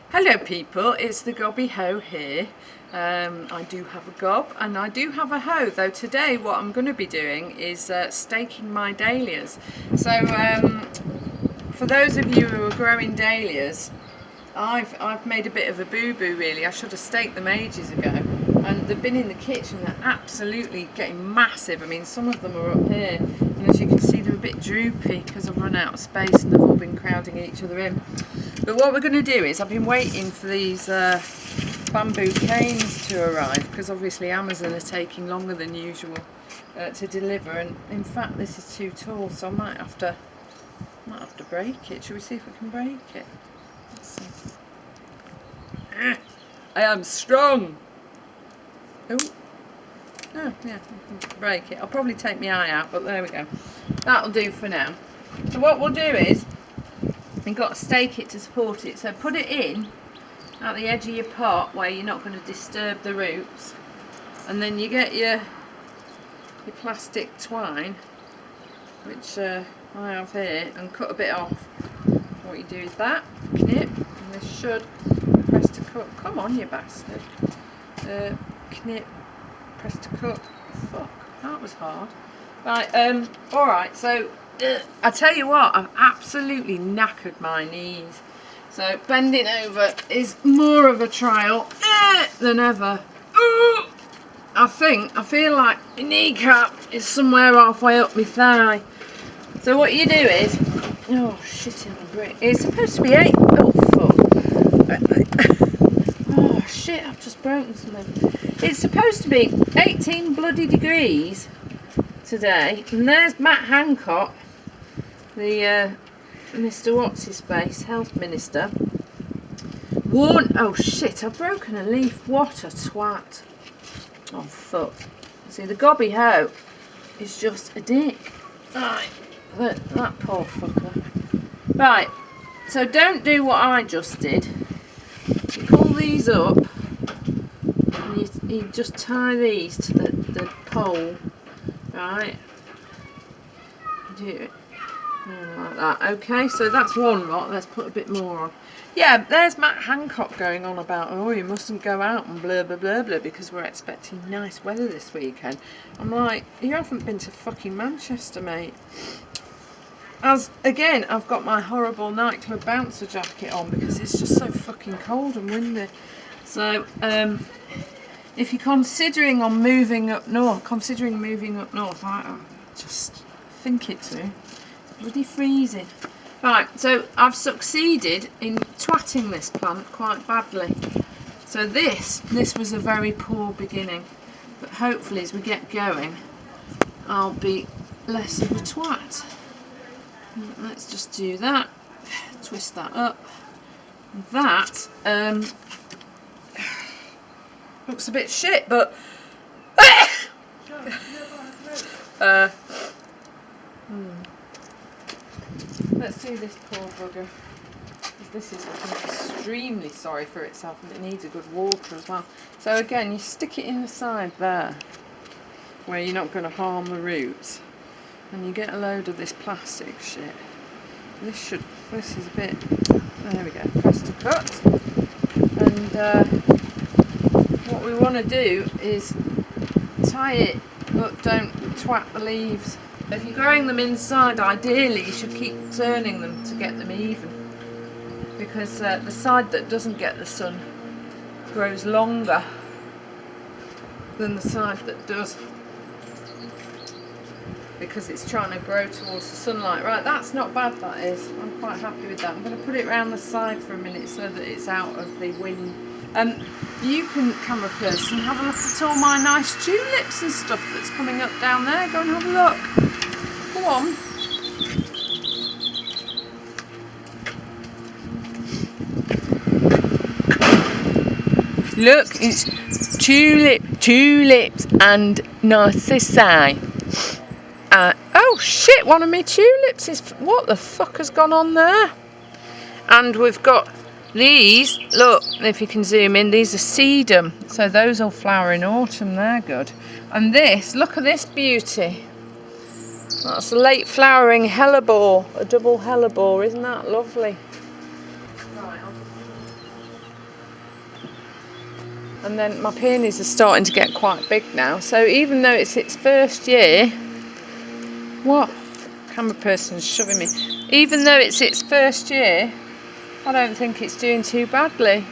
Hello people, it's the Gobby Hoe here. I do have a gob and I do have a hoe, though today what I'm going to be doing is staking my dahlias. So for those of you who are growing dahlias, I've made a bit of a boo-boo really. I should have staked them ages ago, and they've been in the kitchen. They're absolutely getting massive. I mean, some of them are up here, and as you can see they're a bit droopy because I've run out of space and they've all been crowding each other in. But what we're going to do is, I've been waiting for these bamboo canes to arrive because obviously Amazon are taking longer than usual to deliver, and in fact this is too tall, so I might have to break it. Shall we see if we can break it? Let's see. I am strong. Oh yeah, I can break it. I'll probably take my eye out, but there we go. That'll do for now. So what we'll do is, you've got to stake it to support it. So put it in at the edge of your pot where you're not going to disturb the roots, and then you get your plastic twine, which I have here, and cut a bit off. What you do is that, knit, and this should press to cut. Come on, you bastard. Knit, press to cut. Fuck, that was hard. Right, alright, so I tell you what, I've absolutely knackered my knees. So bending over is more of a trial than ever. I feel like my kneecap is somewhere halfway up my thigh. So what you do is, oh shit in the brick. It's supposed to be 8. Oh fuck. Oh shit, I've just broken something. It's supposed to be 18 bloody degrees today, and there's Matt Hancock, the Mr. What's-his-face, Health Minister. Oh shit, I've broken a leaf. What a twat. Oh fuck. See, the Gobby Hoe is just a dick. Right, that poor fucker. Right, so don't do what I just did. You pull these up, and you just tie these to the pole. Right, do it like that. Okay, so that's one lot. Let's put a bit more on. Yeah, there's Matt Hancock going on about, oh, you mustn't go out and blah blah blah blah because we're expecting nice weather this weekend. I'm like, you haven't been to fucking Manchester, mate. As again, I've got my horrible nightclub bouncer jacket on because it's just so fucking cold and windy. So if you're considering moving up north, I just think it through. It's bloody freezing. Right, so I've succeeded in twatting this plant quite badly. So this was a very poor beginning, but hopefully as we get going, I'll be less of a twat. Let's just do that. Twist that up. That looks a bit shit, but let's do this poor bugger. This is looking extremely sorry for itself, and it needs a good water as well. So again, you stick it in the side there, where you're not going to harm the roots, and you get a load of this plastic shit. This is a bit. There we go. Press to cut, and what we want to do is tie it, but don't twat the leaves. If you're growing them inside, ideally you should keep turning them to get them even, because the side that doesn't get the sun grows longer than the side that does, because it's trying to grow towards the sunlight. Right, that's not bad, that is. I'm quite happy with that. I'm going to put it around the side for a minute so that it's out of the wind. You can, camera person, have a look at all my nice tulips and stuff that's coming up down there. Go and have a look. Go on. Look, it's tulips and narcissi. Oh shit, one of my tulips is... What the fuck has gone on there? And we've got these, look, if you can zoom in, these are sedum. So those will flower in autumn, they're good. And this, look at this beauty. That's a late flowering hellebore, a double hellebore, isn't that lovely? Right, And then my peonies are starting to get quite big now. So even though it's its first year, what? Camera person's shoving me. Even though it's its first year, I don't think it's doing too badly.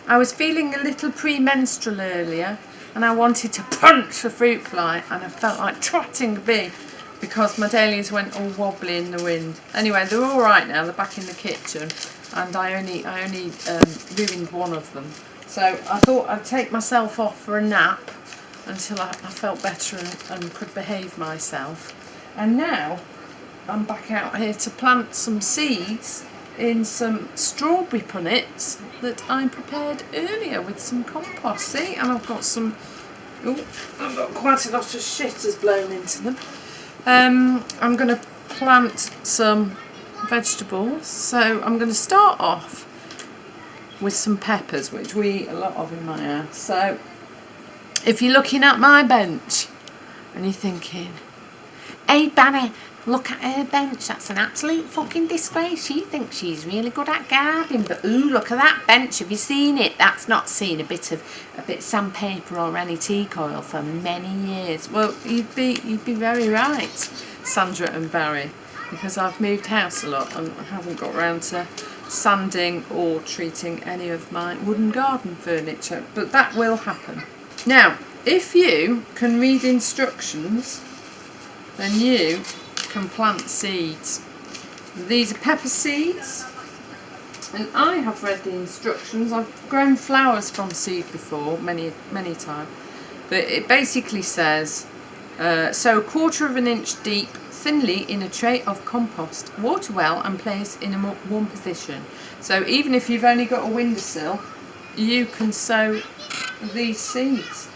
I was feeling a little premenstrual earlier and I wanted to punch a fruit fly and I felt like twatting a bee because my dahlias went all wobbly in the wind. Anyway, they're all right now, they're back in the kitchen and I only ruined one of them. So I thought I'd take myself off for a nap until I felt better and could behave myself. And now I'm back out here to plant some seeds in some strawberry punnets that I prepared earlier with some compost. See, and I've got some, I've got quite a lot of shit has blown into them. I'm going to plant some vegetables, so I'm going to start off with some peppers, which we eat a lot of in my house. So if you're looking at my bench and you're thinking, hey Barry, look at her bench, that's an absolute fucking disgrace. She thinks she's really good at gardening, but ooh, look at that bench, have you seen it? That's not seen a bit sandpaper or any teak oil for many years. Well, you'd be very right, Sandra and Barry, because I've moved house a lot and I haven't got round to sanding or treating any of my wooden garden furniture, but that will happen. Now, if you can read instructions, then you can plant seeds. These are pepper seeds, and I have read the instructions. I've grown flowers from seed before, many times, but it basically says, sow 1/4 inch deep thinly in a tray of compost, water well and place in a warm position. So even if you've only got a windowsill, you can sow these seeds.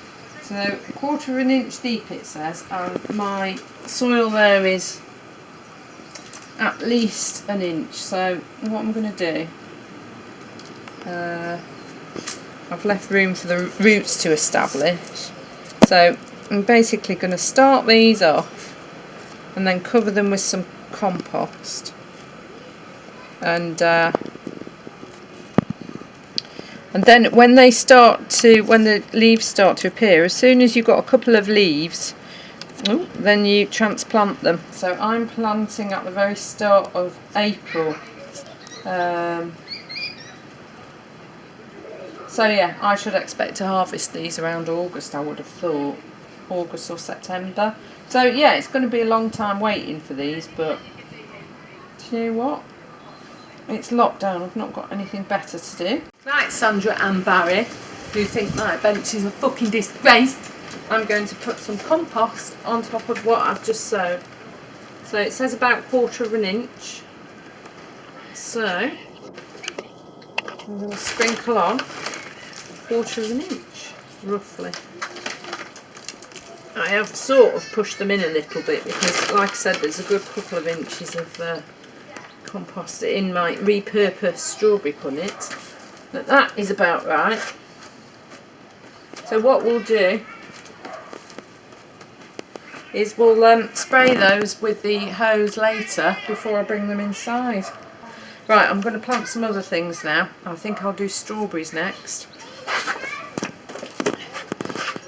So 1/4 inch deep it says, and my soil there is at least an inch. So what I'm going to do, I've left room for the roots to establish, so I'm basically going to start these off and then cover them with some compost, and then when the leaves start to appear, as soon as you've got a couple of leaves, then you transplant them. So I'm planting at the very start of April. So yeah, I should expect to harvest these around August, I would have thought. August or September. So yeah, it's going to be a long time waiting for these, but do you know what? It's lockdown, I've not got anything better to do. Right, Sandra and Barry, who think my bench is a fucking disgrace, I'm going to put some compost on top of what I've just sown. So it says about 1/4 inch. So I'm going to sprinkle on 1/4 inch, roughly. I have sort of pushed them in a little bit because, like I said, there's a good couple of inches of compost in my repurposed strawberry punnet. But that is about right. So what we'll do is we'll spray those with the hose later before I bring them inside. Right, I'm going to plant some other things now. I think I'll do strawberries next.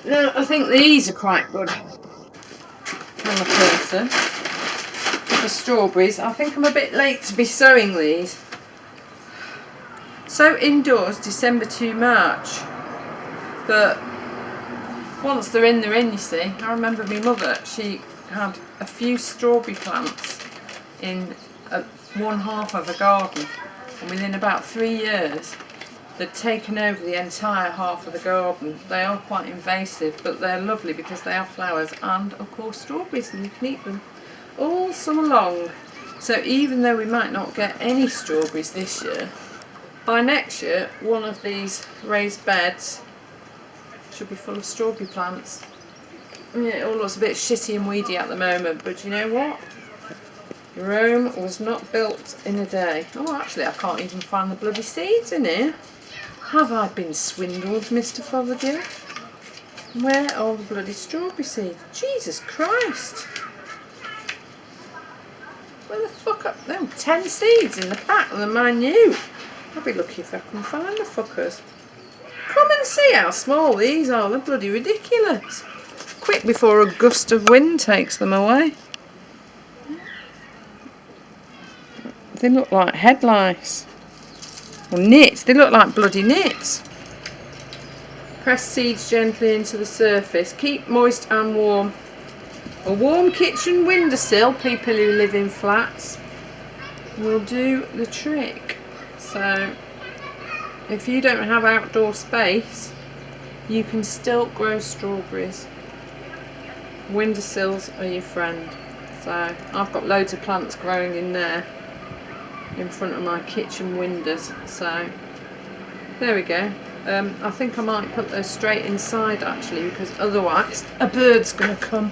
Now, I think these are quite good on the person for strawberries. I think I'm a bit late to be sowing these. So indoors December to March, but once they're in, you see. I remember my mother, she had a few strawberry plants in one half of a garden, and within about 3 years they'd taken over the entire half of the garden. They are quite invasive, but they're lovely because they have flowers and of course strawberries, and you can eat them all summer long. So even though we might not get any strawberries this year, by next year one of these raised beds should be full of strawberry plants. Yeah, it all looks a bit shitty and weedy at the moment, but you know what? Rome was not built in a day. Oh, actually I can't even find the bloody seeds in here. Have I been swindled, Mr. Fothergill? Where are the bloody strawberry seeds? Jesus Christ! Where the fuck up? No, 10 seeds in the pack, and they're minute. I'll be lucky if I can find the fuckers. Come and see how small these are. They're bloody ridiculous. Quick before a gust of wind takes them away. They look like head lice. Or nits. They look like bloody nits. Press seeds gently into the surface. Keep moist and warm. A warm kitchen windowsill, people who live in flats, will do the trick. So if you don't have outdoor space, you can still grow strawberries. Windowsills are your friend. So I've got loads of plants growing in there in front of my kitchen windows. So there we go. I think I might put those straight inside actually, because otherwise a bird's going to come.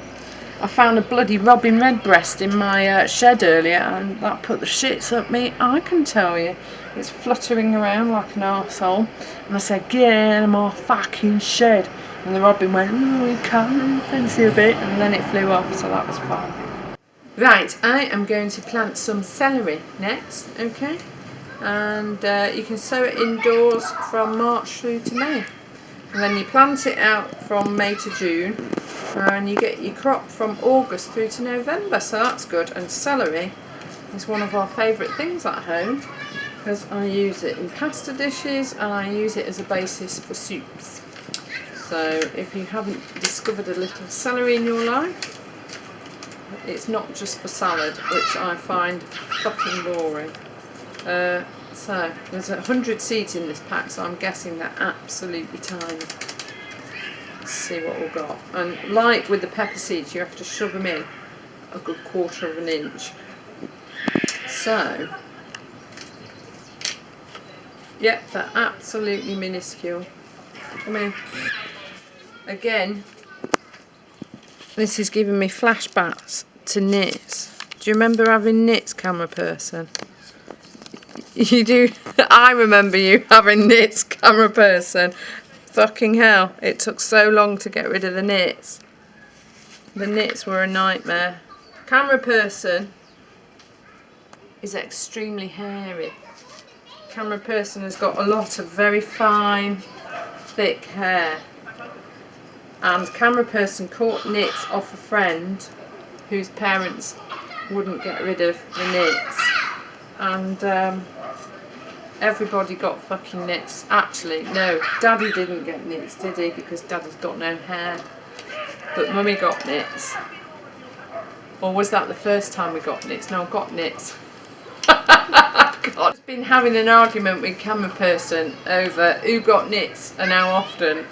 I found a bloody robin redbreast in my shed earlier, and that put the shits up me, I can tell you. It's fluttering around like an arsehole, and I said, get out of my fucking shed. And the robin went, oh, you can't, fancy a bit, and then it flew off, so that was fine. Right, I am going to plant some celery next, okay? And you can sow it indoors from March through to May. And then you plant it out from May to June, and you get your crop from August through to November, so that's good. And celery is one of our favourite things at home, because I use it in pasta dishes and I use it as a basis for soups. So if you haven't discovered a little celery in your life, it's not just for salad, which I find fucking boring. So there's 100 seeds in this pack, so I'm guessing they're absolutely tiny. Let's see what we've got. And like with the pepper seeds, you have to shove them in a good 1/4 of an inch. So, yep, they're absolutely minuscule. Come in. Again, this is giving me flashbacks to nits. Do you remember having nits, camera person? You do. I remember you having nits, camera person. Fucking hell, it took so long to get rid of the nits. The nits were a nightmare. Camera person is extremely hairy. Camera person has got a lot of very fine, thick hair. And camera person caught nits off a friend whose parents wouldn't get rid of the nits. And everybody got fucking nits. Actually, no, Daddy didn't get nits, did he? Because Daddy's got no hair. But Mummy got nits. Or was that the first time we got nits? No, I got nits. God. I've been having an argument with camera person over who got nits and how often.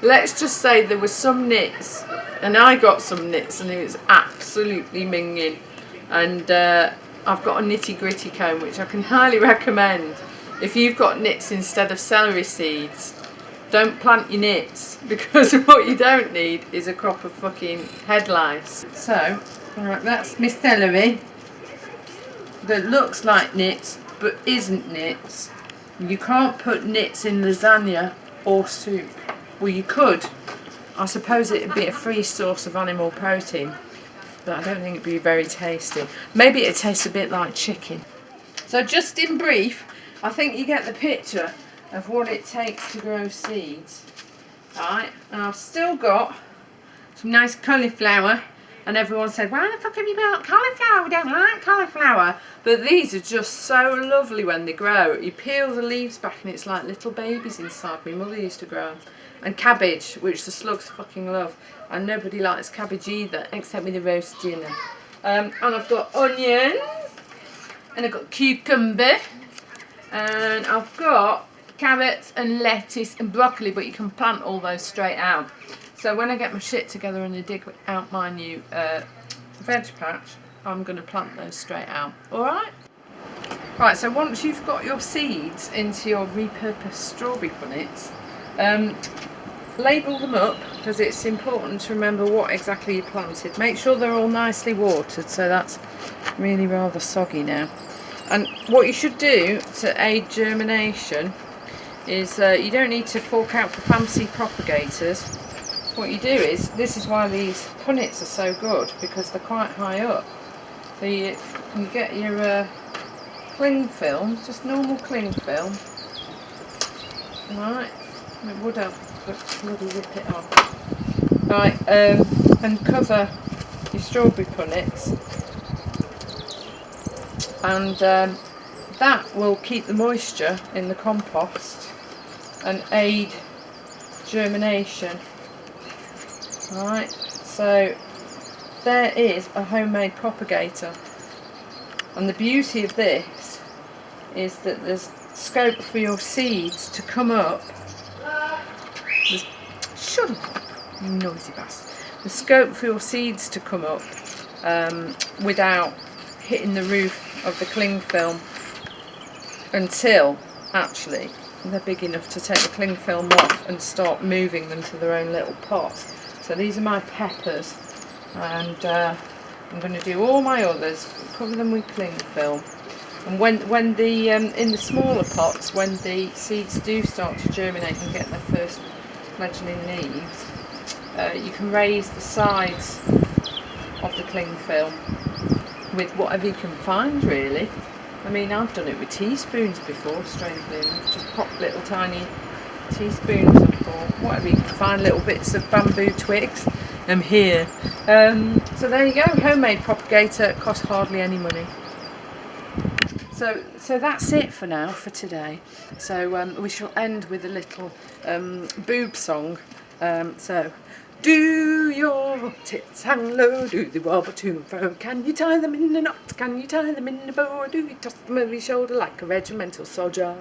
Let's just say there were some nits, and I got some nits, and it was absolutely minging. And I've got a nitty gritty comb, which I can highly recommend. If you've got nits instead of celery seeds, don't plant your nits, because what you don't need is a crop of fucking head lice. So, alright, that's my celery that looks like nits but isn't nits. You can't put nits in lasagna or soup. Well, you could. I suppose it'd be a free source of animal protein, but I don't think it'd be very tasty. Maybe it tastes a bit like chicken. So just in brief, I think you get the picture of what it takes to grow seeds. Right, and I've still got some nice cauliflower, and everyone said, why the fuck have you got cauliflower? We don't like cauliflower. But these are just so lovely when they grow. You peel the leaves back and it's like little babies inside. My mother used to grow them. And cabbage, which the slugs fucking love. And nobody likes cabbage either, except with the roast dinner. And I've got onions, and I've got cucumber, and I've got carrots and lettuce and broccoli, but you can plant all those straight out. So when I get my shit together and I dig out my new veg patch, I'm going to plant those straight out. Alright? Right, so once you've got your seeds into your repurposed strawberry punnets, label them up, because it's important to remember what exactly you planted. Make sure they're all nicely watered, so that's really rather soggy now. And what you should do to aid germination is you don't need to fork out for fancy propagators. What you do is, this is why these punnets are so good, because they're quite high up. So you get your cling film, just normal cling film. Right, it would help, but bloody rip it off. Right, and cover your strawberry punnets, and that will keep the moisture in the compost and aid germination. Right, so there is a homemade propagator, and the beauty of this is that there's scope for your seeds to come up. Shut up, you noisy bastard. There's scope for your seeds to come up without hitting the roof of the cling film until actually they're big enough to take the cling film off and start moving them to their own little pots. So these are my peppers, and I'm going to do all my others, cover them with cling film. And when the in the smaller pots, when the seeds do start to germinate and get their first fledgling leaves, you can raise the sides of the cling film with whatever you can find, really. I mean, I've done it with teaspoons before, strangely enough. Just pop little tiny teaspoons up, or whatever you can find, little bits of bamboo twigs. I'm here. So there you go, homemade propagator, costs hardly any money. So that's it for now, for today. So we shall end with a little boob song. So, do your tits hang low, do they wobble to and fro? Can you tie them in a knot? Can you tie them in a bow? Or do you toss them over your shoulder like a regimental soldier?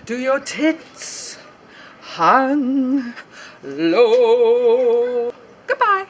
Do your tits hang low? Goodbye.